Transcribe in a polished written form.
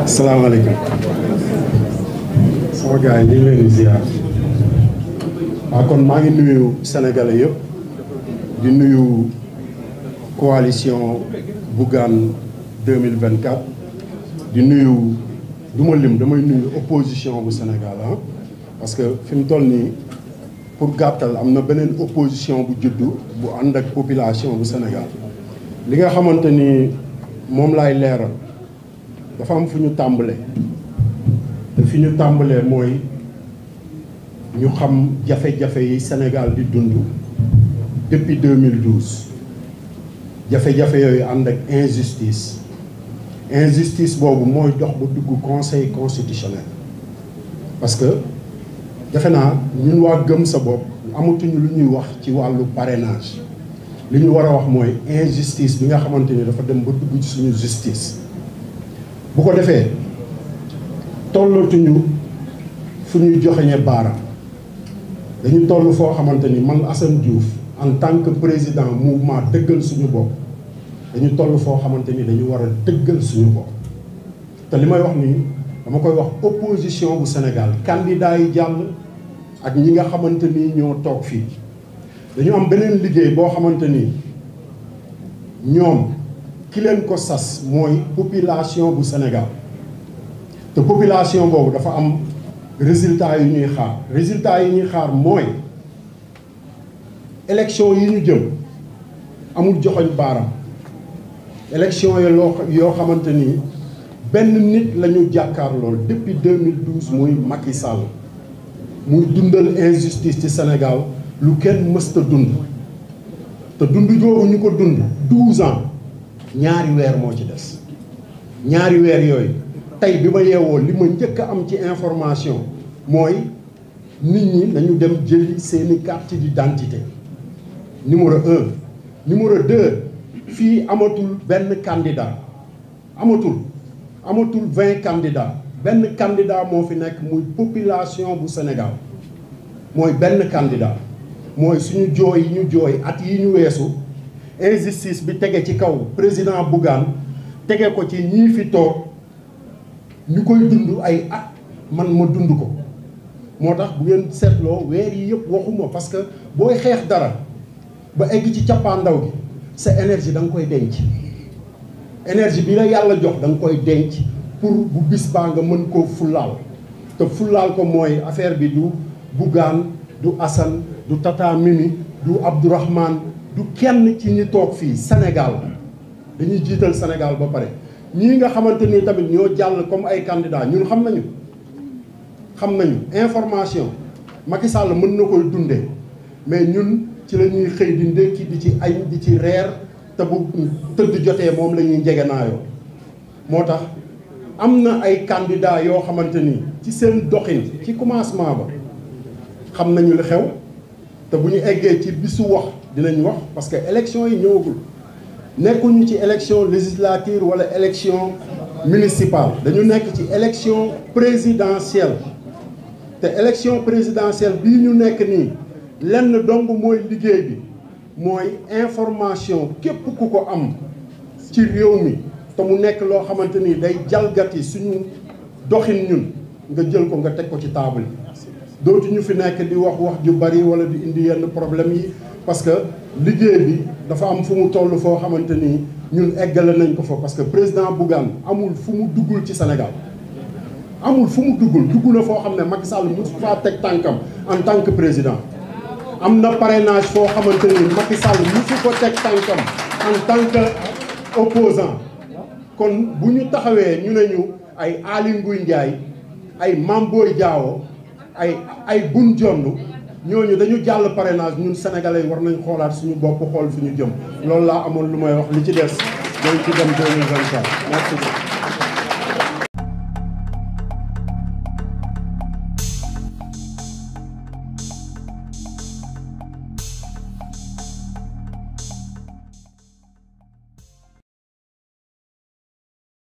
salaamaaleykum sama gars yi ñu ngi leen di ziar waaw kon maa ngi nuyu sénégalais yëpp di nuyu coalition Bougane 2024 di nuyu du ma lim damay nuyu opposition bu Sénégal parce que fi mu toll nii pour gàttal am na beneen opposition bu juddu bu ànd ak population bu Sénégal li nga xamante ni moom laay leeral dafa am fu ñu tàmbalee te fi ñu tàmbalee mooy ñu xam jafe-jafe yi Sénégal di dund depuis 2012 jafe-jafe yooyu ànd ak injustice boobu mooy dox ba dugg conseil constitutionnel parce que defe naa ñun waa gëm sa bopp amatuñu lu ñuy wax ci wàllu parrainage li ñu war a wax mooy injustice bi nga xamante ni dafa dem ba dugg ci suñu justice bu ko defee tollatuñu fu ñuy joxeñe baaraam dañu toll foo xamante ni man Assane Diouf en tant que président mouvement dëggal suñu bopp dañu toll foo xamante ni dañu war a dëggal suñu bopp te li may wax nii dama koy wax opposition bu Sénégal candidat yi jàll ak ñi nga xamante ni ñoo toog fii dañu am beneen liggéey boo xamante ni ñoom ki leen ko sas mooy population bu Sénégal te population boobu dafa am résultat yu ñuy xaar résultat yi ñuy xaar mooy élection yi ñu jëm amul joxoñ baaraam élection yi yoo xamante ni benn nit la ñu jàkkaar lool depuis 2012 muy Macky Sall muy dundal injustice ci Sénégal lu kenn mësta dund te dund joogu ñu ko dund 12 ans ñaari weer moo ci des ñaari weer yooyu tey bi ma yeewoo li ma njëkk a am ci information mooy nit ñi dañu dem jëli seeni carte d'identité numéro 1 numéro 2 fii amatul benn candidat amatul 20 candidats benn candidat moo fi nekk muy population bu Sénégal mooy benn candidat mooy suñu jooy yi ñu jooy at yi ñu weesu injustice bi tege ci kaw président Bougane tege ko ci ñii fi toog ñu koy dund ay at man ma dund ko moo tax bu ngeen seetloo weer yi yëpp waxuma parce que booy xeex dara ba egg ci cappaandaw gi sa énergie da nga koy denc énergie bi la yàlla jox da nga koy denc pour bu bis baa nga mën koo fullaal te fullaal ko mooy affaire bi du Bougane du Assane du Tata Mimi du Abdourahmane du kenn ci ñi toog fii Sénégal dañuy jiital Sénégal ba pare ñii nga xamante ni tamit ñoo jàll comme ay candidats ñun xam nañu information Macky Sall mën na koy dundee mais ñun ci la ñuy xëy di ndékki di ci añ di ci reer te bu tëdd jotee moom la ñuy njegenaayoo moo tax am na ay candidats yoo xamante ni ci seen doxin ci commencement ba xam nañu li xew te bu ñu eggee ci bisu wax dinañ wax parce que élection yi ñëwagul nekkuñu ci élection législative wala élection municipale dañu nekk ci élection présidentielle te élection présidentielle bii ñu nekk nii lenn dong mooy liggéey bi mooy information képp ku ko am ci réew mi te mu nekk loo xamante ni day jalgati suñu doxin ñun nga jël ko nga teg ko ci table yi dootuñu fi nekk di wax ju bari wala di indi yenn problème yi parce que liggéey bi dafa am fu mu toll foo xamante ni ñun eggale nañ ko fa parce que président Bougane amul fu mu duggul ci Sénégal amul fu mu dugg na foo xam ne Macky Sall mosu faa teg tànkam en tant que président am na parrainage foo xamante ni Macky Sall mosu ko teg tànkam en tant que opposant kon bu ñu taxawee ñu ne ñu ay Aly Ngouille Ndiaye ay Mame Boye Diao ay Boun Dionne ñooñu dañu jàll parrainage ñun sénégalais yi war nañ xoolaat suñu bopp xool fi ñu jëm loolu laa amoon lu may wax li ci des dañ ci dem 2024 merci beaucoup